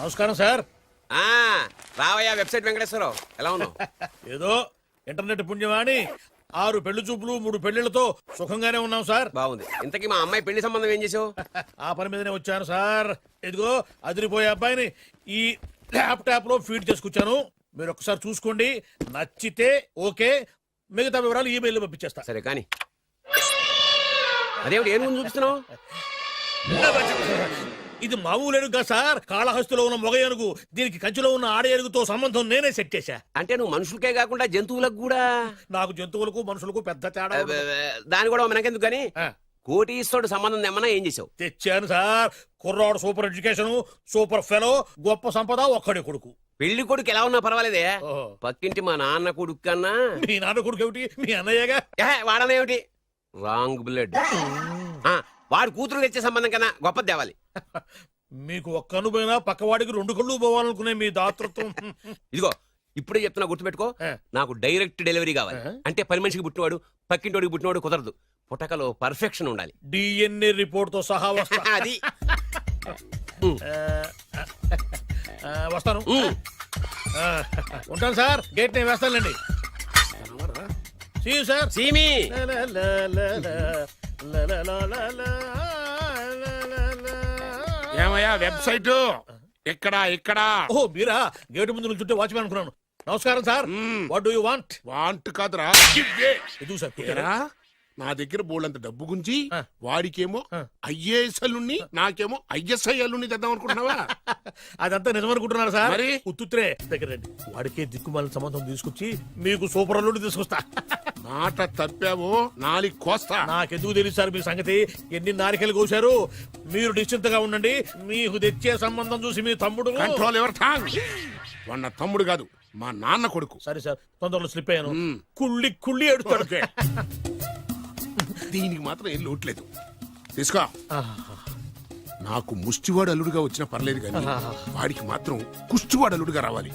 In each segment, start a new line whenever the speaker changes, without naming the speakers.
నమస్కారం సార్.
రావయ్యా వెబ్సైట్ వెంకటేశ్వరరావు, ఎలా ఉన్నావు?
ఏదో ఇంటర్నెట్ పుణ్యమాని 6 పెళ్లి చూపులు 3 పెళ్లిళ్లతో సుఖంగానే ఉన్నాం సార్.
బాగుంది. ఇంతకీ మా అమ్మాయి పెళ్లి సంబంధం ఏం చేసావు?
ఆ పని మీదనే వచ్చాను సార్. ఇదిగో అదిరిపోయే అబ్బాయిని ఈ ల్యాప్టాప్ లో ఫీడ్ చేసుకొచ్చాను. మీరు ఒకసారి చూసుకోండి, నచ్చితే ఓకే, మిగతా వివరాలు ఈమెయిల్ పంపించేస్తా.
సరే కానీ అదేమిటి ఏం ముందు చూపిస్తున్నావు?
ఇది మామూలు ఏనుగు సార్, కాళహస్తిలో ఉన్న మొగ ఏనుగు. దీనికి కంచిలో ఉన్న ఆడ ఏనుగుతో సంబంధం నేనే సెట్ చేశా.
అంటే నువ్వు మనుషులకే కాకుండా జంతువులకు కూడా?
నాకు జంతువులకు మనుషులకు పెద్ద తేడా.
దాని కూడా మనకెందుకు గానీ కోటీశ్వరుడు సంబంధం ఏమన్నా ఏం చేసావు?
తెచ్చాను సార్. కుర్రాడు సూపర్ ఎడ్యుకేషన్, సూపర్ ఫెలో, గొప్ప సంపద, ఒక్కడే కొడుకు.
పెళ్లి కొడుకు ఎలా ఉన్నా పర్వాలేదే, పక్కింటి మా నాన్న కొడుకు కన్నా.
మీ నాన్న కొడుకు ఏమిటి, మీ అన్నయ్యగా?
వాడనేమిటి, రాంగ్ బ్లడ్. వాడు కూతురు తెచ్చే సంబంధం కన్నా గొప్ప తేవాలి.
మీకు ఒక్క కన్ను పోయినా పక్కవాడికి 2 కళ్ళు పోవాలనుకునే మీ దాతృత్వం.
ఇదిగో ఇప్పుడే చెప్తున్నా, గుర్తుపెట్టుకో. నాకు డైరెక్ట్ డెలివరీ కావాలి. అంటే పని మనిషికి పుట్టినవాడు పక్కింటోడికి పుట్టినవాడు కుదరదు. పుట్టకలో పర్ఫెక్షన్ ఉండాలి.
డిఎన్ఏ రిపోర్ట్ తో సహా వస్తా.
అది
వస్తాను. ఉంటాను సార్, గేట్ నేను వేస్తానులేండి. సార్
సీమి
ఏమయ్యా వెబ్సైట్ ఎక్కడా?
ఓ మీరా, గేటు ముందు నుంచుంటే వాచ్మెన్ అనుకున్నాను. నమస్కారం sir. What do you want?
Want కాదురా,
ఎందుకు సార్?
నా దగ్గర బోళ్ళంత డబ్బు గుంచి వాడికేమో ఐఏఎస్ అల్లుని, నాకేమో ఐఎస్ఐ అల్లుని తెద్దాం అనుకుంటున్నావా?
అదంతా నిజమనుకుంటున్నారు సార్.
మరి
ఉత్తుత్రే దగ్గర రండి. వాడికే దిక్కుమాలిన సంబంధం తీసుకొచ్చి మీకు సూపర్ అల్లుడి తీసుకొస్తా.
మాట తప్పావో నాలుగు కోస్తా.
నాకెందుకు తెలుసు సార్ మీ సంగతి. ఎన్ని నారికలు కోశారు. మీరు నిశ్చింతగా ఉండండి. మీకు తెచ్చే సంబంధం చూసి మీ తమ్ముడు.
కంట్రోల్ ఎవర్ థాంగ్. వాడు నా తమ్ముడు కాదు, మా నాన్న కొడుకు.
సరే సార్, తొందరలో స్లిప్ అయ్యాను. కుళ్ళి కుళ్ళి ఎడుతాడు.
దీనికి మాత్రం ఏం లోట్లేదు. తీసుకో. నాకు ముష్టివాడు అల్లుడుగా వచ్చినా పర్లేదు కానీ వాడికి మాత్రం కుష్టివాడు అల్లుడుగా రావాలి.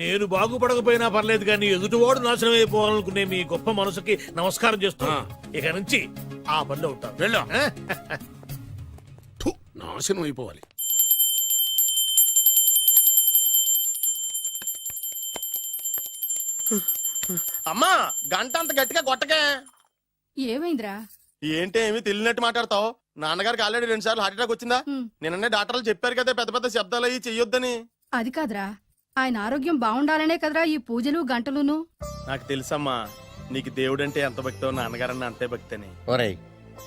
నేను బాగుపడకపోయినా పర్లేదు కానీ ఎదుటివాడు నాశనం అయిపోవాలనుకునే మీ గొప్ప మనసుకి నమస్కారం చేస్తున్నా. ఇక నుంచి ఆ పనిలో ఉంటాను.
వెళ్ళా, నాశనం అయిపోవాలి.
అమ్మా, గంట అంత గట్టిగా కొట్టకే.
ఏమైందిరా?
ఏంటి ఏమి తెలియనట్టు మాట్లాడతావు? నాన్నగారికి ఆల్రెడీ 2 సార్లు హార్ట్ అటాక్ వచ్చిందా? నిన్ననే డాక్టర్లు చెప్పారు కదా పెద్ద పెద్ద శబ్దాలు అయ్యి చెయ్యొద్దని.
అది కాదురా, ఆయన ఆరోగ్యం బాగుండాలనే కదరా ఈ పూజలు గంటలును.
నాకు తెలుసమ్మా, నీకు దేవుడంటే ఎంత భక్తో నాన్నగారన్న అంతే భక్తి అని.
ఒరేయ్,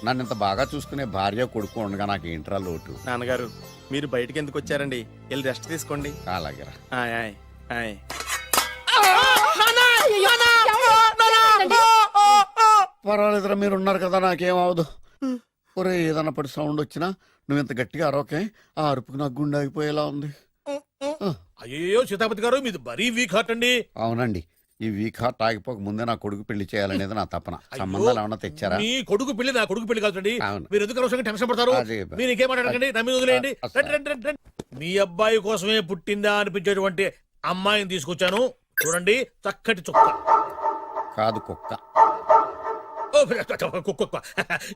నన్ను ఇంత బాగా చూసుకునే భార్య కొడుకు ఉండగా నాకు ఏంట్రా లోటు?
నాన్నగారు, మీరు బయటికి ఎందుకు వచ్చారండి? వెళ్ళి రెస్ట్ తీసుకోండి.
అలాగేరా. పర్వాలేదురా, మీరు ఉన్నారు కదా, నాకేమవదు. ఒరే, ఏదన్నా పడి సౌండ్ వచ్చినా నువ్వు ఇంత గట్టిగా అరవకే. ఆ అరుపుకి నాకు గుండె ఆగిపోయేలా ఉంది.
అయ్యో సీతాపతి గారు, మీది మరీ వీక్ హార్ట్ అండి.
అవునండి, ఈ వీక్ హార్ట్ ఆగిపోక ముందే నా కొడుకు పెళ్లి చేయాలనేది నా తపన. సంబంధాలు ఏమన్నా తెచ్చారా?
మీ కొడుకు పెళ్లి నా కొడుకు పెళ్లి కాదండి. మీరు ఎందుకు అవసరంగా టెన్షన్ పడతారు? మీరు ఇంకేమాటండి, నమ్మి వదిలేయండి. మీ అబ్బాయి కోసమే పుట్టిందా అనిపించేటువంటి అమ్మాయిని తీసుకొచ్చాను. చూడండి, చక్కటి చుక్క.
కాదు, కుక్క.
కుక్క.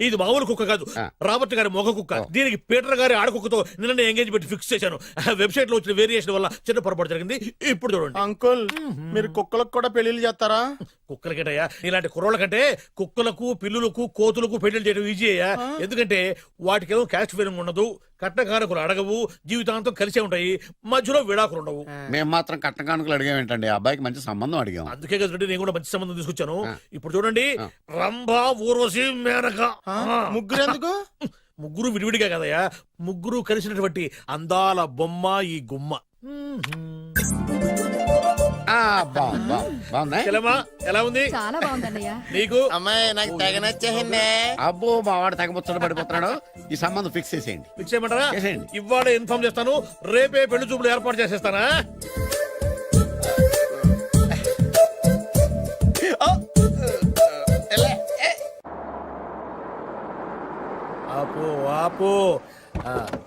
ఇది మామూలు కుక్క కాదు, రాబర్ట్ గారి మొగ కుక్క. దీనికి పీటర్ గారి ఆడకుక్కతో నిన్న ఎంగేజ్మెంట్ ఫిక్స్ చేశాను. వెబ్సైట్ లో వచ్చిన వేరియేషన్ వల్ల చిన్న పొరపాటు జరిగింది. ఇప్పుడు చూడండి.
అంకుల్, మీరు కుక్కలకు కూడా పెళ్లిళ్ళు చేస్తారా?
కుక్కలకేటయ్యా, ఇలాంటి కుర్రోళ్ళ కంటే కుక్కలకు, పిల్లులకు, కోతులకు పెళ్లి చేయడం ఈజీ అయ్యా. ఎందుకంటే వాటికేమో క్యాస్ట్ ఫీలింగ్ ఉండదు, కట్నకానుకలు అడగవు, జీవితాంతం కలిసే ఉంటాయి, మధ్యలో విడాకులు ఉండవు.
మేము మాత్రం కట్నకానుకలు అడిగామేంటండి? అబ్బాయికి మంచి సంబంధం అడిగాం.
అందుకే కదండి నేను కూడా మంచి సంబంధం తీసుకొచ్చాను. ఇప్పుడు చూడండి, రంభా, ఊర్వశి, మేనక.
ముగ్గురు ఎందుకు?
ముగ్గురు విడివిడిగా కదయ్యా, ముగ్గురు కలిసినటువంటి అందాల బొమ్మ ఈ గుమ్మ. ఎలా ఉంది?
చాలా బాగుందన్నయ్య.
నీకు?
అమ్మాయి నాకు తెగ నచ్చేసిందే.
అబ్బో, మా వాడు తెగబుచ్చట పడిపోతున్నాడు. ఈ సంబంధం ఫిక్స్ చేసేయండి.
ఫిక్స్ చేయమంటారా?
చేసేయండి.
ఇవాళ ఇన్ఫార్మ్ చేస్తాను, రేపే పెళ్లి చూపులు ఏర్పాటు చేసేస్తానా? ఆపు ఆపు.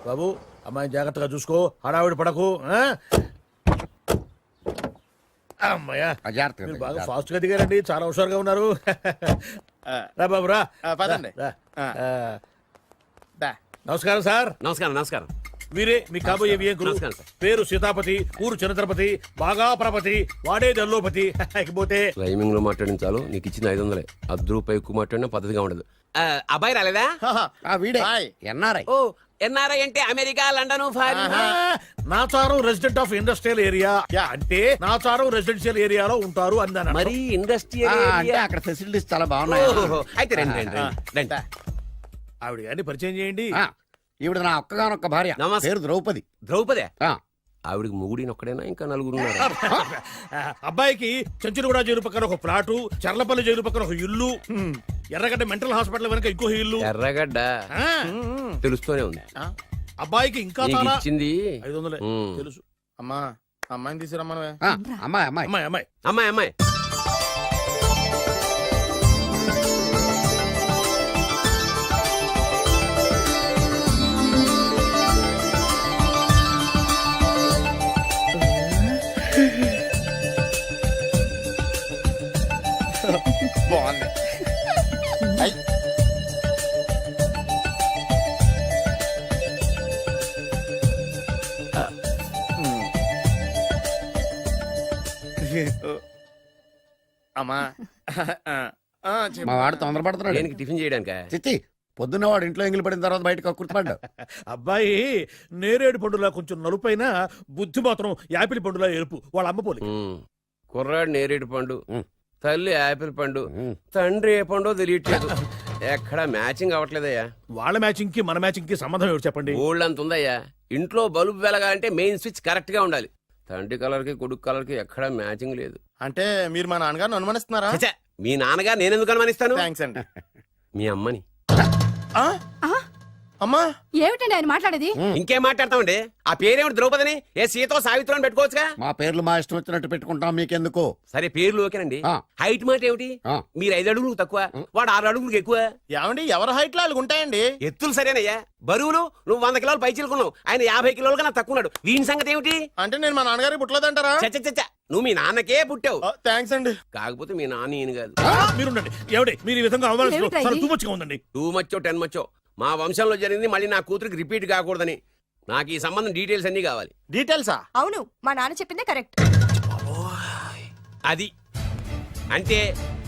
బాబు, అమ్మాయి జాగ్రత్తగా చూసుకో, హడావిడి పడకు. అమ్మాయ్యా, మీరు బాగా ఫాస్ట్ గా దిగారండి, చాలా హుషారుగా ఉన్నారు. రా బాబు, రా.
పదండి.
నమస్కారం సార్.
నమస్కారం. నమస్కారం.
వీరే మీ కాబోయే వియంకులు.
నమస్కారం సార్.
పేరు సీతాపతి, ఊరు చంద్రపతి, బాగా ప్రపతి, వాడే దల్లోపతి. ఇకపోతే
టైమింగ్ లో మాట్లాడిన చాలు, నీకు ఇచ్చిన 500. 10 రూపాయలు ఎక్కువ మాట్లాడినా పద్ధతిగా ఉండదు. అబ్బాయి రాలేదా?
ఆ వీడే
హాయ్.
ఎన్ఆర్ఐ.
ఓ ఎన్ఆర్ఐ అంటే America, London, foreign.
Nacharam resident of industrial area అంటే నాచారం రెసిడెన్షియల్ ఏరియాలో ఉంటారు అందాను.
మరి ఇండస్ట్రియల్
అంటే అక్కడ ఫెసిలిటీస్ చాలా బాగున్నాయి.
అయితే రండి రండి రండి.
ఆవిడ గారిని పరిచయం చేయండి.
ఆ, ఈవిడ నా ఒక్కగానొక్క భార్య.
నమస్తే.
పేరు ద్రౌపది.
ద్రౌపదే?
ఆ,
ఆవిడికి ముగుడిని ఒక్కడేనా ఇంకా నలుగురు ఉన్నారు?
అబ్బాయికి చెంచులగూడ జైలు పక్కన ఒక ప్లాటు, చర్లపల్లి జైలు పక్కన ఒక ఇల్లు, ఎర్రగడ్డ మెంటల్ హాస్పిటల్ వెనక ఇంకో ఇల్లు.
ఎర్రగడ్డ
ఆ,
తెలుస్తూనే ఉంది.
అబ్బాయికి ఇంకా
నీకు
చాలా
ఇచ్చింది
500
ఉమ్.
తెలుసు.
అమ్మా అమ్మాయిని తీసుకురమ్మనవే.
ఆ, అమ్మాయి అమ్మాయి
అమ్మాయి అమ్మాయి
అమ్మాయి అమ్మాయి
బాగుంది. ఐ. అమ్మా చెప్పు.
మా వాడు తొందరపడుతున్నాడు.
దేనికి టిఫిన్ చేయడానికా?
చిచ్చి పొద్దున్న వాడు ఇంట్లో ఎంగిలి పడిన తర్వాత బయటకు కుర్తుపడ్డాడు.
అబ్బాయి నేరేడు పండులా కొంచెం నలుపైన, బుద్ధి మాత్రం యాపిల్ పండులా ఎరుపు. వాళ్ళ అమ్మ పోలి.
ఉమ్. కుర్రాడు నేరేడు పండు,
ఉమ్.
తల్లి యాపిల్ పండు,
ఉమ్.
తండ్రి ఏ పండో తెలియట్లేదు. ఎక్కడ మ్యాచింగ్ అవ్వట్లేదయ్యా.
వాళ్ళ మ్యాచింగ్ కి మన మ్యాచింగ్ కి సంబంధం ఏమిటి చెప్పండి.
ఊళ్ళంత ఉందయ్యా. ఇంట్లో బల్బు వెలగాలంటే మెయిన్ స్విచ్ కరెక్ట్ గా ఉండాలి. తండ్రి కలర్ కి కొడుకు కలర్ కి ఎక్కడ మ్యాచింగ్ లేదు.
అంటే మీరు మా నాన్నగారిని అనుమానిస్తున్నారా?
ఛ, మీ నాన్నగారు నేనెందుకు అనుమానిస్తాను?
థ్యాంక్స్ అండి.
మీ అమ్మని.
ఆ? అమ్మా
ఏమిటండి ఆయన మాట్లాడేది?
ఇంకేం మాట్లాడతామండి? ఆ పేరేమిటి ద్రౌపదిని? ఏ సీతో సావిత్రం అని పెట్టుకోవచ్చుగా.
మా పేర్లు మా ఇష్టం వచ్చినట్టు పెట్టుకుంటాం, మీకెందుకు?
సరే పేర్లు ఓకేనండి.
ఆ.
హైట్ మాట ఏమిటి?
ఆ.
మీరు 5 అడుగులు తక్కువ, వాడు 6 అడుగులకు ఎక్కువ.
ఏమండి ఎవరి హైట్ లో వాళ్ళకి ఉంటాయండి.
ఎత్తులు సరేనయ్యా. బరువులు నువ్వు 100 కిలోలు పై చిలుకున్నావు, ఆయన 50 కిలోలు కన్నా తక్కువ ఉన్నాడు. వీని సంగతి ఏమిటి?
అంటే నేను మా నాన్నగారికి పుట్టలేదంటారా?
చచ్చ నువ్వు మీ నాన్నకే పుట్టావు.
థ్యాంక్స్ అండి.
కాకపోతే మీ నాన్న ఈయన కాదు.
మీరుండండి. ఏమిటి మీరు ఈ విధంగా అవమానిస్తున్నారు?
ఏమిటా
చాలా
ఇది?
తూపచ్చిగా ఉందండి.
2 మచ్చో 10 మచ్చో మా వంశంలో జరిగింది మళ్ళీ నా కూతురికి రిపీట్ కాకూడదని నాకు ఈ సంబంధం డీటెయిల్స్ అన్ని కావాలి.
డీటెయిల్సా?
అవును మా నాన్న చెప్పిందే కరెక్ట్.
అది అంటే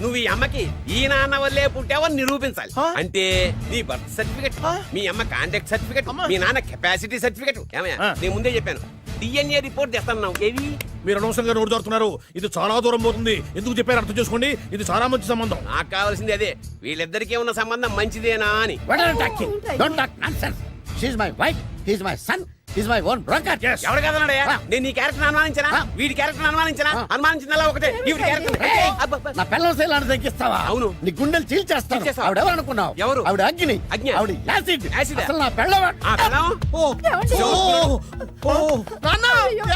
నువ్వు ఈ అమ్మకి ఈ నాన్న వల్లే పుట్టావని నిరూపించాలి.
హా?
అంటే నీ బర్త్ సర్టిఫికెట్, మీ అమ్మ కాంటాక్ట్ సర్టిఫికెట్,
అమ్మా.
మీ నాన్న కెపాసిటీ సర్టిఫికెట్. ఏమయ్యా
ఆ.
నేను ముందే చెప్పాను DNA రిపోర్ట్ తెస్తాను. ఏవి?
మీరు అనవసరంగా నోరు జారుతున్నారు. ఇది చాలా దూరం పోతుంది. ఎందుకు చెప్పారు అర్థం చేసుకోండి. ఇది చాలా మంచి సంబంధం.
నాకు కావాల్సింది అదే, వీళ్ళిద్దరికీ ఉన్న సంబంధం మంచిదేనా అని.
What are you talking? Don't talk nonsense. She's my wife, he's my son, he's my own broker.
Yes.
ఎవరు కదన్నాడయ్యా?
ఆ.
నేను నీ క్యారెక్టర్ అనుమానించనా?
ఆ.
వీడి క్యారెక్టర్ అనుమానించనా?
ఆ.
అనుమానించిందల్లా ఒకటే. వీడి క్యారెక్టర్
నా పిల్లల శైలాన్ని తగ్గిస్తావా?
అవును.
నీ గుండెలు చీల్చేస్తాను.
చీల్చేస్తావా?
ఆవిడ ఎవరు అనుకున్నావు?
ఎవరు?
ఆవిడ అగ్ని.
అగ్ని?
ఆవిడ యాసిడ్.
యాసిడ్?
అసలు నా పిల్లవ
ఆ పిల్లం?
నాన్న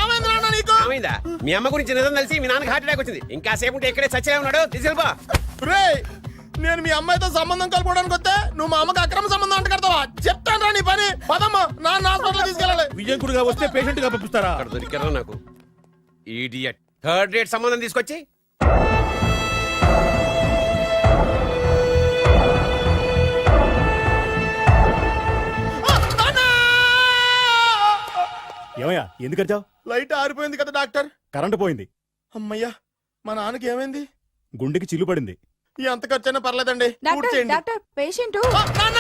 ఏమైంది నాన్న నీకు?
ఏమైందా? మీ అమ్మ గురించి నిజం తెలిసి మీ నాన్నకి హార్ట్ అటాక్ వచ్చింది. ఇంకా సేపు ఉంటే ఇక్కడే చచ్చలే ఉన్నాడు. తీసుకెళ్ళిపో.
రేయ్, నేను మీ అమ్మాయితో సంబంధం కలుపుకోవడానికి వస్తే నువ్వు మా అమ్మకి అక్రమ సంబంధం అంట కడతావా? చెప్తాను రా నీ పని. పదమ్మా నాన్న హాస్పిటల్ తీసుకెళ్ళాలి.
విజయకుడిగా వస్తే పేషెంట్ గా పంపిస్తారా?
అక్కడ దొరికారా నాకు ఈడియట్. 3rd రేట్ సంబంధం తీసుకొచ్చి
ఏమయ్యా ఎందుకు వచ్చావు?
లైట్ ఆరిపోయింది కదా డాక్టర్.
కరెంటు పోయింది.
అమ్మయ్యా మా నాన్నకి ఏమైంది?
గుండెకి చిల్లు పడింది.
ఎంత ఖర్చైనా పర్లేదండి. పూర్తి
డాక్టర్
చేయండి.
డాక్టర్ పేషెంట్
నాన్న!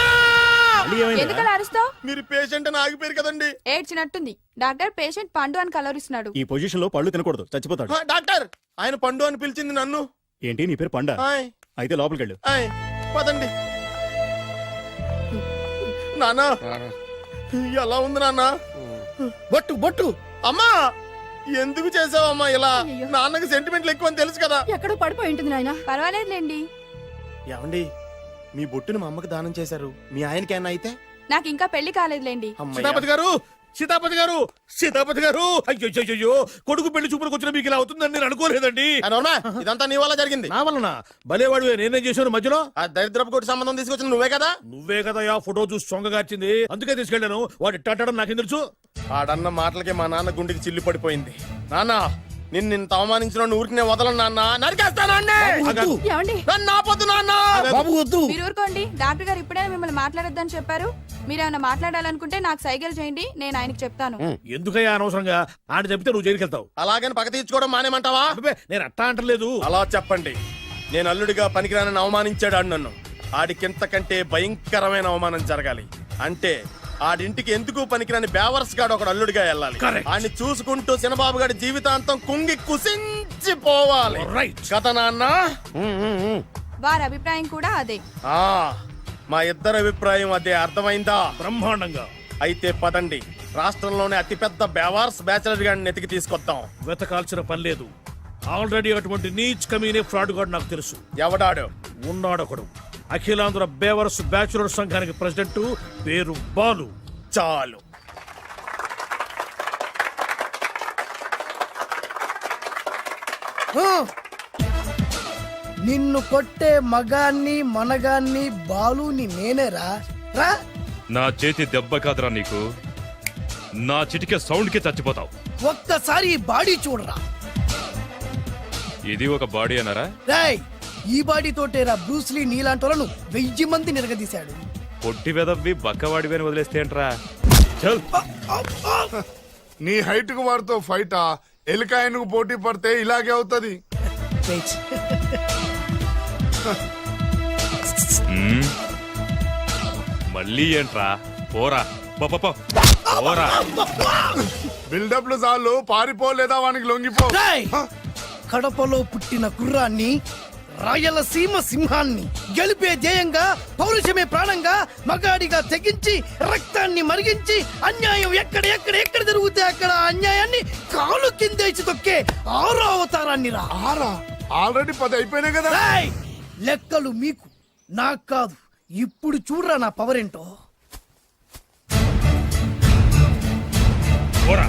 మళ్ళీ ఏమైందిరా?
ఎందుకలా అరుస్తావు?
మీరు పేషెంట్ అని ఆగిపోయారు కదండి.
ఏడ్చినట్టుంది. డాక్టర్ పేషెంట్ పండు అని కలరిస్తున్నాడు.
ఈ పొజిషన్ లో పళ్ళు తినకూడదు, చచ్చిపోతాడు.
డాక్టర్ ఆయన పండు అని పిలిచింది నన్ను.
ఏంటి నీ పేరు పండా?
ఆయ్,
అయితే లోపలికి వెళ్ళు.
ఆయ్, పదండి. నాన్న ఎలా ఉంది నాన్న?
బొట్టు బొట్టు.
అమ్మా ఎందుకు చేసావమ్మా ఇలా?
అయ్యయ్యో.
నాన్నకి సెంటిమెంట్లు ఎక్కువ అని తెలుసు కదా.
ఎక్కడో పడిపోయి ఉంటుంది నాయన.
పర్వాలేదులేండి.
ఏమండి మీ బొట్టుని మా అమ్మకి దానం చేశారు, మీ ఆయనకి ఏమన్నా అయితే?
నాకు ఇంకా పెళ్లి కాలేదులేండి.
అమ్మయ్య.
సీతాపతి గారు, సీతాపతి గారు, సీతాపతి గారు. అయ్యో కొడుకు పెళ్లి చూపులకు వచ్చిన మీకు ఇలా అవుతుందని నేను అనుకోలేదండి.
అనవునా? ఇదంతా నీ వల్ల జరిగింది.
నా వలన భలేవాడు. నేనేం చేశాను మధ్యలో?
ఆ దరిద్రపు కొట్టి సంబంధం తీసుకొచ్చిన నువ్వే కదా.
నువ్వే కదా ఆ ఫోటో చూసి సొంగగార్చింది. అందుకే తీసుకెళ్ళాను. వాడు ఇట్టాడడం నాకేం తెలుసు?
ఆడన్న మాటలకే మా నాన్న గుండెకి చిల్లు పడిపోయింది. నాన్న నిన్ను ఇంత అవమానించిన ఊరికి నేను వదలను నాన్న, నరికేస్తానండి.
ఏమండి
నన్ను ఆపొద్దు నాన్న.
బాబు వద్దు.
మీరు ఊరుకోండి. డాక్టర్ గారు ఇప్పుడే మిమ్మల్ని మాట్లాడొద్దని చెప్పారు. మీరేమైనా మాట్లాడాలనుకుంటే నాకు సైకిల్ చేయండి, నేను ఆయనకి చెప్తాను.
ఎందుకయ్యా అనవసరంగా ఆయన చెప్తే నువ్వు జైలుకి వెళ్తావు.
అలాగని పక్క తీర్చుకోవడం మానేమంటావా?
అబ్బే, నేను అట్టా అంటలేదు.
అలా చెప్పండి. నేను అల్లుడిగా పనికిరానని అవమానించాడు ఆడు నన్ను. ఆడికింతకంటే భయంకరమైన అవమానం జరగాలి. అంటే ఆడింటికి ఎందుకు పనికిరాని బేవర్స్ గాడు ఒకడు అల్లుడిగా వెళ్ళాలి.
Correct.
ఆడిని చూసుకుంటూ చిన్నబాబు గారి జీవితాంతం కుంగి కుసించిపోవాలి.
Right.
కదా నాన్న?
వారి అభిప్రాయం కూడా అదే.
ఆ, మా ఇద్దరి అభిప్రాయం అదే. అర్థమైందా?
బ్రహ్మాండంగా.
అయితే పదండి, రాష్ట్రంలోనే అతిపెద్ద బేవార్స్ బ్యాచిలర్ గాడిని ఎతికి తీసుకొద్దాం.
వెతకాల్సిన పని లేదు. ఆల్రెడీ అటువంటి నీచ్ కమీనే ఫ్రాడ్ గాడు నాకు తెలుసు.
ఎవడాడు?
ఉన్నాడొకడు. అఖిలాంధ్ర బేవర్స్ బ్యాచులర్ సంఘానికి ప్రెసిడెంట్, పేరు బాలు.
చాలు.
నిన్ను కొట్టే మగాన్ని మనగాన్ని బాలుని నేనేరా రా.
నా చేతి దెబ్బ కాదురా నీకు, నా చిటికే సౌండ్ కి చచ్చిపోతావు.
ఒక్కసారి ఈ బాడీ చూడరా.
ఇది ఒక బాడీ అన్నారా?
రేయ్, ఈ బాడీ తోటేరా బ్రూస్లీ నీలాంటి వాళ్ళను 1000 మంది నిరగదీశాడు.
పొట్టి వెదవ్వి బక్కవాడివి అని వదిలేస్తే ఏంట్రా? చల్.
నీ హైట్ కు వాడితో ఫైటా? ఎలికాయనకు పోటీ పడితే ఇలాగే అవుతది.
వెయిట్.
మ్మ్. మళ్ళీ ఏంట్రా? పోరా పో, పో, పో. పోరా.
బిల్డప్లు చాలు, పారిపోలేదా వానికి లొంగిపో.
రేయ్, కడపలో పుట్టిన కుర్రాన్ని, రాయలసీమ సింహాన్ని గెలిపే ధ్యేయంగా, పౌరుషమే ప్రాణంగా, మగాడిగా తెగించి రక్తాన్ని మరిగించి అన్యాయం ఎక్కడ జరుగుతే అక్కడ అన్యాయాన్ని కాలు కిందేసి తొక్కే 6వ అవతారాన్ని రా.
ఆల్రెడీ 10 అయిపోయినాయి కదా.
రేయ్, లెక్కలు మీకు నాకు కాదు. ఇప్పుడు చూడరా నా పవర్ ఏంటో.
పోరా.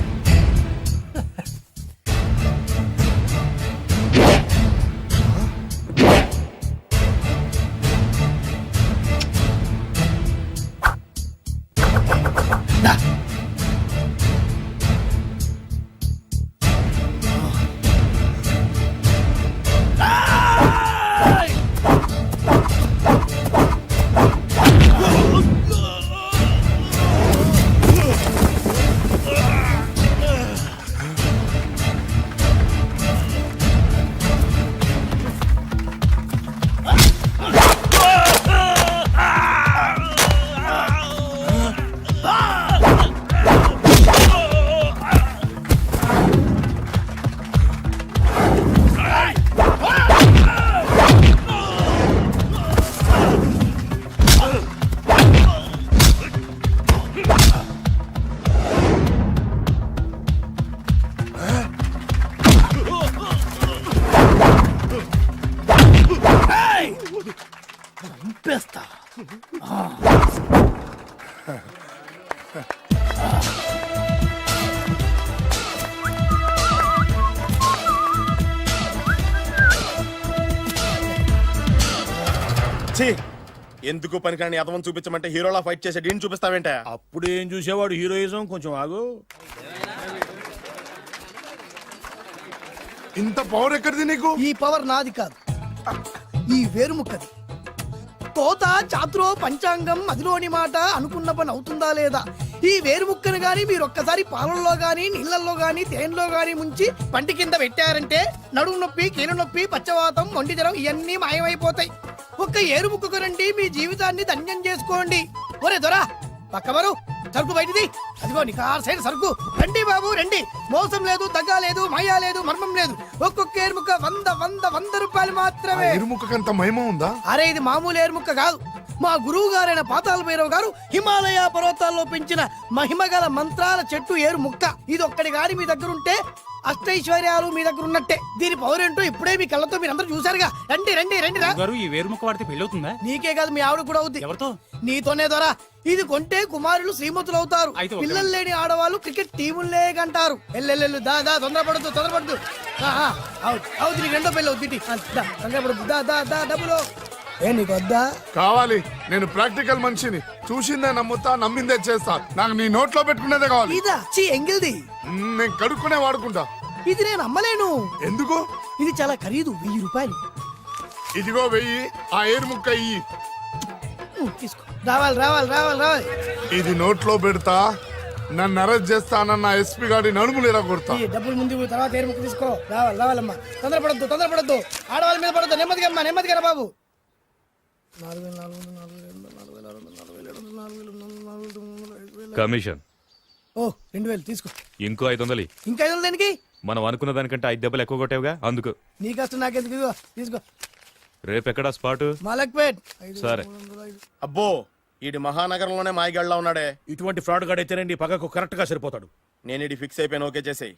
చంపేస్తా.
ఛీ, ఎందుకు పనికిరాని అదవం చూపించమంటే హీరోలా ఫైట్ చేసే డీన్ చూపిస్తావేంట?
అప్పుడు ఏం చూసేవాడు హీరోయిజం. కొంచెం ఆగు.
ఇంత పవర్ ఎక్కడిది నీకు?
ఈ పవర్ నాది కాదు, ఈ వేరుముక్కది. తోత చాతురో పంచాంగం అదిలోని మాట అనుకున్న పని అవుతుందా లేదా? ఈ వేరుముక్కను గాని మీరొక్కసారి పాలల్లో గాని నీళ్లలో గాని తేనెలో గాని ముంచి పంటి కింద పెట్టారంటే నడుము నొప్పి, కీలు నొప్పి, పచ్చవాతం, మొండి జ్వరం ఇవన్నీ మాయమైపోతాయి. ఒక్క ఏరుముక్కకు రండి, మీ జీవితాన్ని ధన్యం చేసుకోండి. ఒరే దొరా, పక్కవరు సరుకు బయటిది. అదిగో నికార్సైన సరుకు. రండి బాబు రండి. మోసం లేదు, దగ్గ లేదు, మాయా లేదు, మర్మం లేదు. ఒక్కొక్క ఏరుముక్క 100 రూపాయలు మాత్రమే.
ఇరుముఖకంత మహిమ ఉందా?
అరే, ఇది మామూలు ఏరుముక్క కాదు. మా గురువు గారైన పాతాళ భైరవ్ గారు హిమాలయ పర్వతాల్లో పెంచిన మహిమగల మంత్రాల చెట్టు ఏరు ముక్క. ఇది ఒక్కడి గాని మీ దగ్గర ఉంటే అష్టైశ్వర్యాలు మీ దగ్గర ఉన్నట్టే. దీని పవర్ ఏంటో ఇప్పుడే మీ కళ్ళతో మీరందరూ చూసారుగా. రండి రండి రండి రా.
గారు ఈ వేరుముక్క వాడితే పెళ్ళవుతుందా?
నీకే కాదు, మీ ఆవిడ కూడా అవుద్ది.
ఎవరితో?
నీతోనే ద్వారా. ఇది కొంటే కుమారులు శ్రీమంతులు అవుతారు. పిల్లలు లేని ఆడవాళ్ళు క్రికెట్ టీములే కంటారు. ఎల్లెల్లెల్లు దా దా, తొందరపడద్దు. అవుతుంది, నీకు రెండో పెళ్ళి అవుతుంది. తొందరపడద్దు, దా దా దా. డబ్బులు ఏ నీకు వద్దా?
కావాలి. నేను ప్రాక్టికల్ మనిషిని. చూసిందే నమ్ముతా, నమ్మిందే చేస్తా. నాకు నీ నోట్లో పెట్టుకునేదే కావాలి.
ఇదా చీ ఎంగిల్ది.
నేను కడుక్కునే వాడుకుంటా.
ఇది నేను అమ్మలేను.
ఎందుకు?
ఇది చాలా ఖరీదు, 1000 రూపాయలు.
ఇదిగో వెయ్యి, ఆ ఏరు ముక్క ఇయ్యి.
తీసుకో. రావాలి రావాలి రావాలి రావాలి.
ఇది నోట్లో పెడతా, నన్ను అరెస్ట్ చేస్తానన్న ఎస్పీ గారి నడుములు ఇలా కొడతా.
ఈ డబ్బులు ముందు తర్వాత ఏరు ముక్క తీసుకో. రావాలి రావాలమ్మా. తొందరపడద్దు. ఆడవాళ్ళ మీద పడద్దు. నెమ్మదిగా అమ్మా, నెమ్మదిగా రా బాబు. 4,000
కమిషన్
ఓ 2,000 తీసుకో.
ఇంకో 500.
ఇంకా 500 దేనికి?
మనం అనుకున్న దానికంటే 5 దెబ్బలు ఎక్కువ కొట్టావుగా అందుకు.
నీ కష్టం నాకెందుకు? ఇదిగో తీసుకో.
రేపు ఎక్కడా స్పాట్?
మలక్పేట్.
సరే.
అబ్బో ఈడి మహానగరంలోనే మాయగాళ్ళ ఉన్నాడే.
ఇటువంటి ఫ్రాడ్ గాడు అయితేనండి పగకు కరెక్ట్ గా సరిపోతాడు.
నేను ఇది ఫిక్స్ అయిపోయాను, ఓకే చేసేయి.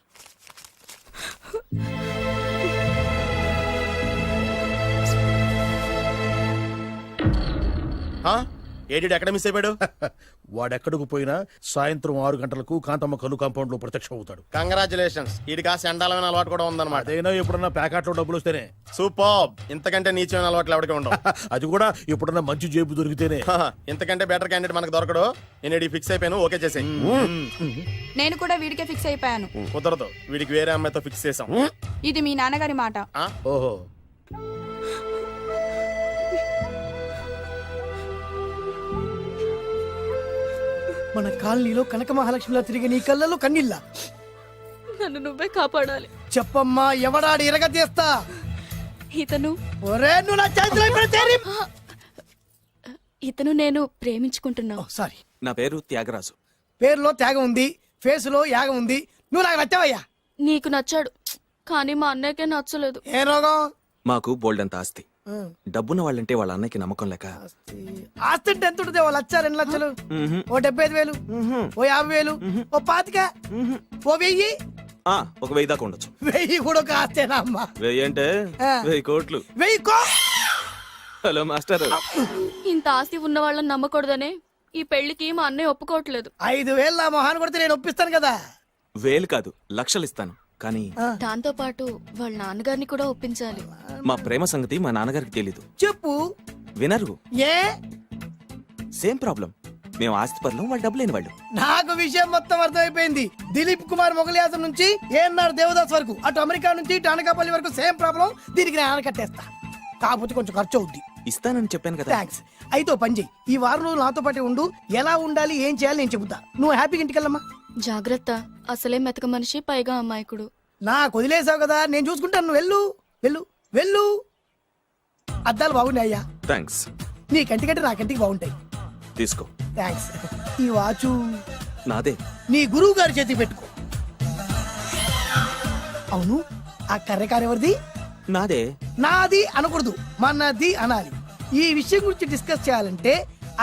ఏడి ఎక్కడ మిస్ అయిపోయాడు?
వాడెక్కడికి పోయినా సాయంత్రం 6 గంటలకు కాంతమ్మ కల్లు కాంపౌండ్ లో ప్రత్యక్షం అవుతాడు.
కంగ్రాచులేషన్స్, ఈడి కాస్త ఎండాలమైన అలవాటు కూడా ఉందన్నమాట.
అదైనా ఎప్పుడన్నా ప్యాకెట్లో డబ్బులు వస్తేనే.
సూపర్, ఇంతకంటే నీచమైన అలవాట్లు ఎవరికి ఉండవు.
అది కూడా ఎప్పుడన్నా మంచి జేబు దొరికితేనే.
ఇంతకంటే బెటర్ క్యాండిడేట్ మనకు దొరకడు. నేను ఇది ఫిక్స్ అయిపోయాను, ఓకే చేసేయి.
నేను కూడా వీడికే ఫిక్స్ అయిపోయాను.
కుదరదు, వీడికి వేరే అమ్మాయితో ఫిక్స్ చేసాం.
ఇది మీ నాన్నగారి మాట.
ఓహో,
మన కాలనీలో కనక మహాలక్ష్మిలా తిరిగి నీ కళ్ళలో కన్నీళ్ళ.
నన్ను నువ్వే కాపాడాలి.
చెప్పమ్మా, ఎవడాడి ఎరగ తీస్తా.
ఇతను
ఒరే నువ్వు నా చేతిలో ఇప్పుడు తేరి.
ఇతను నేను ప్రేమించుకుంటున్నావు.
సారీ,
నా పేరు త్యాగరాజు.
పేరులో త్యాగం ఉంది, ఫేసులో యాగం ఉంది. నువ్వు నాకు నచ్చావయ్యా.
నీకు నచ్చాడు, కానీ మా అన్నయ్యకే నచ్చలేదు.
ఏ రోగం?
మాకు బోల్డంత ఆస్తి. డబ్బున్న వాళ్ళంటే వాళ్ళ అన్నయ్యకి నమ్మకం లేక.
ఆస్తి అంటే ఎంత ఉంటుంది? 2 లక్షలు, ఓ 75,000, ఓ 50,000, ఓ 25,000, ఓ 1000.
ఒక 1000 దాకా ఉండొచ్చు.
1000 కూడా ఒక ఆస్తేనా అమ్మా?
1000 అంటే 1000 కోట్లు.
1000
హలో మాస్టర్.
ఇంత ఆస్తి ఉన్న వాళ్ళని నమ్మకూడదనే ఈ పెళ్లికి మా అన్నయ్య ఒప్పుకోవట్లేదు.
5,000 నా మొహాన్ని కొడితే నేను ఒప్పిస్తాను కదా.
1000 కాదు, లక్షలు ఇస్తాను. కానీ
దాంతో పాటు వాళ్ళ నాన్నగారిని కూడా ఒప్పించాలి.
మా ప్రేమ సంగతి మా నాన్నగారికి తెలీదు.
చెప్పు.
వినరు.
ఏ?
Same problem. మేము ఆస్తి పరులం, వాళ్ళు డబ్బు లేని వాళ్ళు.
నాకు విషయం మొత్తం అర్థమైపోయింది. దిలీప్ కుమార్ మొగలియాసం నుంచి ఏఎన్ఆర్ దేవదాస్ వరకు, అటు అమెరికా నుంచి ఇటు అనకాపల్లి వరకు సేమ్ ప్రాబ్లం. దీనికి నేను కట్టేస్తా, కాకపోతే కొంచెం ఖర్చు అవుద్ది.
ఇస్తానని చెప్పాను కదా.
థ్యాంక్స్. అయితే ఓ పని చెయ్యి, ఈ వారం రోజులు నాతో పాటే ఉండు. ఎలా ఉండాలి, ఏం చేయాలి నేను చెబుతా. నువ్వు హ్యాపీగా ఇంటికి వెళ్ళమ్మా.
జాగ్రత్త, అసలే మెతక మనిషి, పైగా అమాయకుడు.
నాకు వదిలేసావు కదా, నేను చూసుకుంటాను. నువ్వు వెళ్ళు వెళ్ళు వెళ్ళు. అద్దాలు బాగున్నాయి అయ్యా.
థ్యాంక్స్.
నీ కంటికంటే నా కంటికి బాగుంటాయి.
తీసుకో.
థ్యాంక్స్. ఈ వాచు
నాదే.
నీ గురువు గారి చేతికి పెట్టుకో. అవును, ఆ కర్రెకారు ఎవరిది?
నాదే.
నాది అనకూడదు, మనది అనాలి. ఈ విషయం గురించి డిస్కస్ చేయాలంటే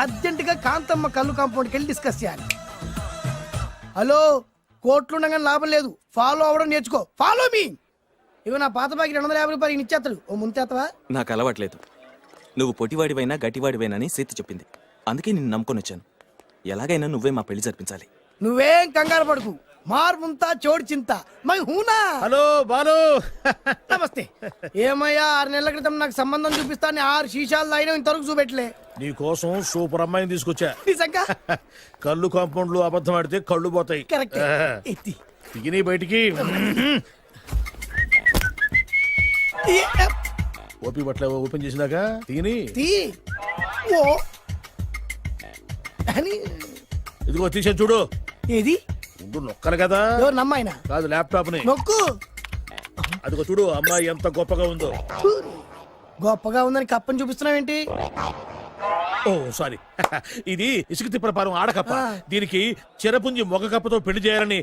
అర్జెంట్ గా కాంతమ్మ కల్లు కాంపౌండ్కి వెళ్ళి డిస్కస్ చేయాలి. హలో, కోట్లుండగానే లాభం లేదు. ఫాలో అవ్వడం నేర్చుకో. Follow me. ఇవి నా పాత బాకి 250 రూపాయలు ఇచ్చేస్తాడు. ఓ ముంతేత్తవా?
నాకు అలవాట్లేదు. నువ్వు పొటివాడివైనా గట్టివాడివైనా సీత చెప్పింది. అందుకే నిన్ను నమ్ముకొని వచ్చాను. ఎలాగైనా నువ్వే మా పెళ్లి జరిపించాలి.
నువ్వేం కంగారు పడుకు. మార్ ముంతా చోడు చింత మై హూనా.
హలో బాలు.
నమస్తే. ఏమయ్యా, 6 నెలల క్రితం నాకు సంబంధం చూపిస్తాను 6 శీషాలు అయినా ఇంతవరకు చూపెట్టలే.
నీ కోసం సూపర్ అమ్మాయిని తీసుకొచ్చా.
నిజంగా?
కళ్ళు కాంపౌండ్ లో అబద్ధం ఆడితే కళ్ళు పోతాయి.
కరెక్ట్. ఎత్తి
దిగిని బయటికి. ఓపి బట్ల ఓపెన్ చేసినాక తిని
తీ. ఓ అని.
ఇదిగో తీసే చూడు.
ఏది?
ఉండు, నొక్కలు కదా.
ఎవరు నమ్మాయినా?
కాదు, ల్యాప్టాప్ ని
నొక్కు.
అదిగో చూడు, అమ్మాయి ఎంత గొప్పగా ఉందో.
గొప్పగా ఉందని కప్పని చూపిస్తున్నావేంటి?
ఓ సారీ, ఇది ఇసుక తిప్పల పారం ఆడకప్ప. దీనికి చిరపుంజి మొగ కప్పతో పెళ్లి చేయాలని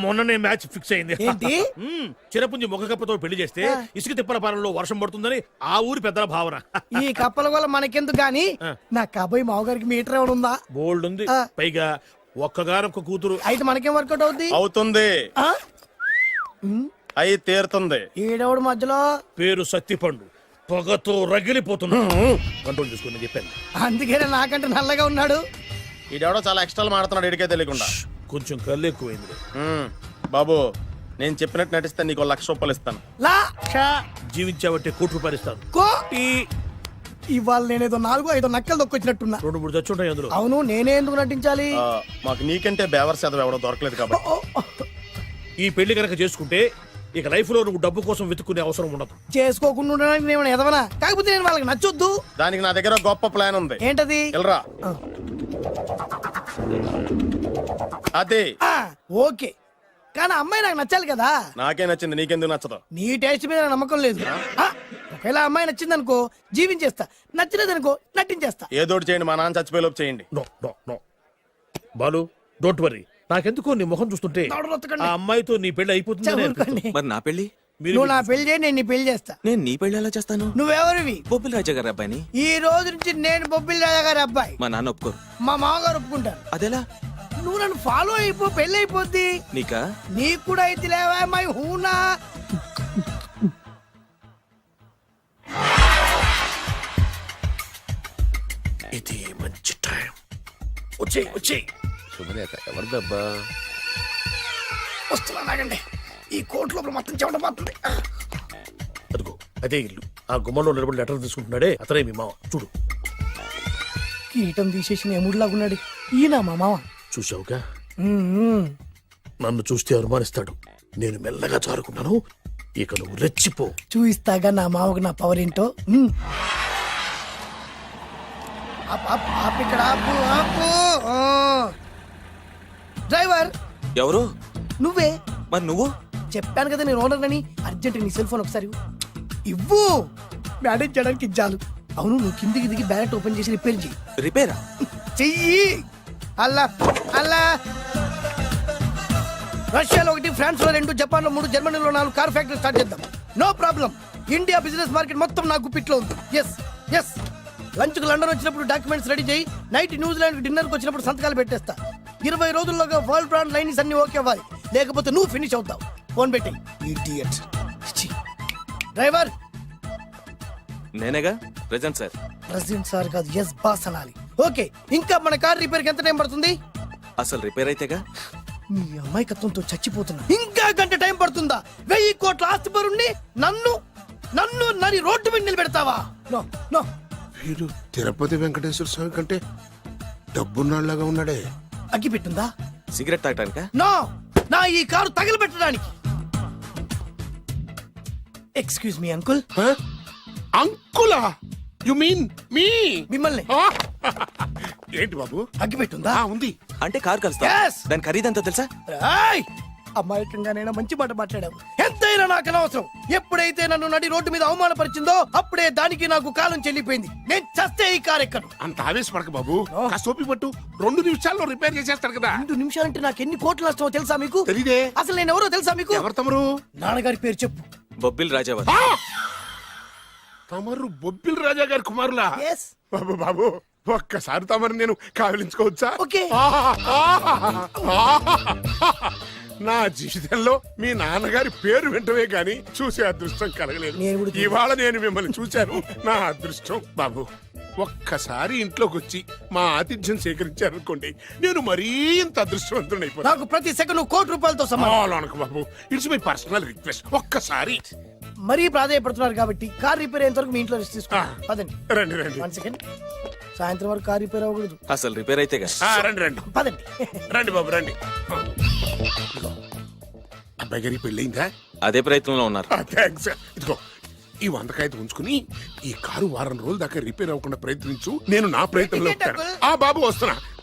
మొన్ననే మ్యాచ్ ఫిక్స్ అయింది.
ఏంటి?
చిరపుంజి మొగ కప్పతో పెళ్లి చేస్తే ఇసుక తిప్పల పారంలో వర్షం పడుతుందని ఆ ఊరి పెద్దల భావన.
ఈ కప్పల వల్ల మనకెందుకు గాని, నా కాబోయే మామగారికి మీటర్ ఏమైనా ఉందా?
బోల్డ్ ఉంది. పైగా ఒక్కగారొక్క కూతురు.
అయితే మనకేం వర్కౌట్ అవుద్ది?
అవుతుంది, అయి తీరుతుంది.
ఈడవుడు మధ్యలో
పేరు సత్తిపండు, పొగతో రగిలిపోతున్నా. కంట్రోల్ చేసుకోండి చెప్పాను.
అందుకేనే నాకంటే నల్లగా ఉన్నాడు.
ఈడెవడో చాలా ఎక్స్ట్రాలు మాడుతున్నాడు, ఇడికే తెలియకుండా.
కొంచెం కళ్ళు ఎక్కువైంది.
బాబు, నేను చెప్పినట్టు నటిస్తే నీకు 1,00,000 రూపాయలు ఇస్తాను.
జీవించాబట్టే ₹1,00,00,000 ఇస్తాను.
ఇవాళ నేనేదో 4-5 నక్కలు దొక్కొచ్చినట్టున్నా.
2-3 చచ్చుంటాయి అందులో.
అవును, నేనే ఎందుకు నటించాలి?
మాకు నీకంటే బేవర్ శాతం ఎవడో దొరకలేదు కాబట్టి.
ఈ పెళ్లి కనుక చేసుకుంటే ఇక లైఫ్ లో నువ్వు డబ్బు కోసం వెతుక్కునే అవసరం ఉండదు.
చేసుకోకుండా ఉండడానికి నేను ఎదవనా? కాకపోతే నేను వాళ్ళకి నచ్చొద్దు.
దానికి నా దగ్గర గొప్ప ప్లాన్ ఉంది.
ఏంటది?
వెళ్ళరా. అదే.
ఓకే, కానీ అమ్మాయి నాకు నచ్చాలి కదా.
నాకే నచ్చింది, నీకెందుకు నచ్చదు?
నీ టేస్ట్ మీద నాకు నమ్మకం లేదు. ఒకవేళ అమ్మాయి నచ్చింది అనుకో జీవించేస్తా, నచ్చలేదు అనుకో నటించేస్తా.
ఏదోటి చేయండి, మా నాన్న చచ్చిపోయేలోపు చేయండి.
No no no Balu, don't worry. నాకెందుకో నీ ముఖం చూస్తుంటే ఆ అమ్మాయితో నీ పెళ్లి అయిపోతుంది.
మరి నా పెళ్లి?
నువ్వు నా పెళ్లి చేయి, నేను నీ పెళ్లి చేస్తా.
నేను నీ పెళ్లి ఎలా చేస్తాను?
నువ్వెవరివి?
బొబ్బిల్ రాజా గారి అబ్బాయిని.
ఈ రోజు నుంచి నేను బొబ్బిల్ రాజా గారి అబ్బాయి.
మా నాన్న ఒప్పుకోరు.
మా మామగారు ఒప్పుకుంటారు.
అదెలా?
నువ్వు నన్ను ఫాలో అయిపో, పెళ్లి అయిపోద్ది.
నీకా?
నీకు కూడా అయితే లేవా మై హూనా.
ఇది మంచి టైం. వచ్చేయ్ వచ్చేయ్.
శుభలేఖ ఎవరిదబ్బా?
వస్తున్నా నాగండి. ఈ కోట్ లోపల మొత్తం చెమట పోతుంది.
అదిగో అదే ఇల్లు. ఆ గుమ్మంలో నిలబడి లెటర్ తీసుకుంటున్నాడే అతనే మీ మామ. చూడు.
కీటం తీసేసిన ఎముడిలాగున్నాడు. ఈయన మా మామ.
చూసావుగా, నన్ను చూస్తే అనుమానిస్తాడు. నేను మెల్లగా చారుకున్నాను. ఇక నువ్వు రెచ్చిపో.
చూయిస్తాగా నా మామకు నా పవర్ ఏంటో. ఇక్కడ ఆపు, ఆపు. డ్రైవర్.
ఎవరు?
నువ్వే.
మరి నువ్వు?
చెప్పాను కదా నేను ఓనర్ అని. అర్జెంట్ నీ సెల్ ఫోన్ ఒకసారి ఇవ్వు. మేనేజ్ చేయడానికి ఇచ్చాను. అవును, నువ్వు కిందికి దిగి బ్యాలెట్ ఓపెన్ చేసి రిపేర్ చెయ్యి.
రిపేరా?
చెయ్యి. అల్లా అల్లా. రష్యాలో 1, ఫ్రాన్స్ లో 2, జపాన్ లో 3, జర్మనీలో 4 కార్ ఫ్యాక్టరీ స్టార్ట్ చేద్దాం. No problem. India business market మొత్తం నా గుప్పిట్లో ఉంది. Yes yes. లంచ్ కు లండన్ వచ్చినప్పుడు డాక్యుమెంట్స్ రెడీ చేయి. నైట్ న్యూజిలాండ్ డిన్నర్ కు వచ్చినప్పుడు సంతకాలు పెట్టేస్తా. 20 రోజుల్లోగా వరల్డ్ బ్రాండ్ లైన్స్ అన్ని ఓకే అవ్వాలి, లేకపోతే నువ్వు ఫినిష్ అవుతావు. ఫోన్ పెట్టి. ఇడియట్. డ్రైవర్.
నేనేగా ప్రెజెంట్ సార్.
ప్రెసిడెంట్ సార్ కాదు, ఎస్ బాస్ అనాలి. ఓకే, ఇంకా మన కార్ రిపేర్ కి ఎంత టైం పడుతుంది?
అసలు రిపేర్ అయితేగా.
మీ అమాయకత్వంతో చచ్చిపోతున్నా. ఇంకా గంట టైం పడుతుందా? 1000 కోట్ల ఆస్తి పరుణ్ణి నన్ను నన్ను నరి రోడ్డు మీద నిలబెడతావా? No no.
వీడు తిరుపతి వెంకటేశ్వర స్వామి కంటే డబ్బున్నాళ్ళగా ఉన్నాడే.
అగ్గి పెట్టుందా?
సిగరెట్ తాగటానికా?
నో, నా ఈ కారు తగలబెట్టడానికి. Excuse me uncle.
అంకులా? You mean me?
మిమ్మల్ని.
ఏంటి బాబు?
అగ్గి పెట్టుందా?
ఉంది.
అంటే కార్ కలుస్తా.
Yes.
దాని ఖరీదంతా తెలుసా?
రాయ్. అమాయకంగానైనా మంచి మాట మాట్లాడావు. ఎంతైనా నాకు అనవసరం. ఎప్పుడైతే నన్ను నడి రోడ్డు మీద అవమానపరిచిందో అప్పుడే దానికి నాకు కాలం చెల్లిపోయింది. నేను చస్తే ఈ కారు ఎక్కను.
అంత ఆవేశపడక బాబు. కాస్త పట్టు. 2 నిమిషాల్లో రిపేర్ చేసేస్తాడు కదా.
2 నిమిషాలంటే నాకు ఎన్ని కోట్లు నష్టమో తెలుసా మీకు?
తెలీదే.
అసలు నేను ఎవరో తెలుసా మీకు?
ఎవరు తమరు?
నాన్నగారి పేరు చెప్పు.
బొబ్బిల్ రాజావారు.
తమరు బొబ్బిల్ రాజా గారి కుమారులా?
Yes.
బాబు బాబు, ఒక్కసారి తమరు నేను కావలించుకోవచ్చా?
ఓకే.
నా జీవితంలో మీ నాన్నగారి పేరు వింటమే గాని చూసే అదృష్టం కలగలేదు.
నేను కూడా చూశాను.
ఇవాళ నేను మిమ్మల్ని చూశాను. నా అదృష్టం. బాబు, ఒక్కసారి ఇంట్లోకి వచ్చి మా ఆతిథ్యం సేకరించారనుకోండి, నేను మరీ ఇంత అదృష్టవంతుడైపోతాను.
నాకు ప్రతి సెకండ్ 1 కోటి రూపాయలతో సమానం.
అనకు బాబు, ఇట్స్ మై పర్సనల్ రిక్వెస్ట్. ఒక్కసారి.
మరీ ప్రాధాయపడుతున్నారు కాబట్టి కార్ రిపేర్ అయ్యేంత వరకు మీ ఇంట్లో రెస్ట్ తీసుకోండి. పదండి.
రండి రండి.
1 సెకండ్. సాయంత్రం వరకు కార్ రిపేర్ అవ్వకూడదు.
అసలు రిపేర్ అయితేగా.
రండి రండి.
పదండి.
రండి బాబు రండి. అబ్బాయి గారి పెళ్ళయిందా?
అదే ప్రయత్నంలో ఉన్నారు.
థ్యాంక్స్. ఇదిగో ఈ 100 కాగితం ఉంచుకుని ఈ కారు వారం రోజుల దాకా రిపేర్ అవ్వకుండా ప్రయత్నించు. నేను నా ప్రయత్నంలో ఉంటాను. ఆ బాబు వస్తున్నా.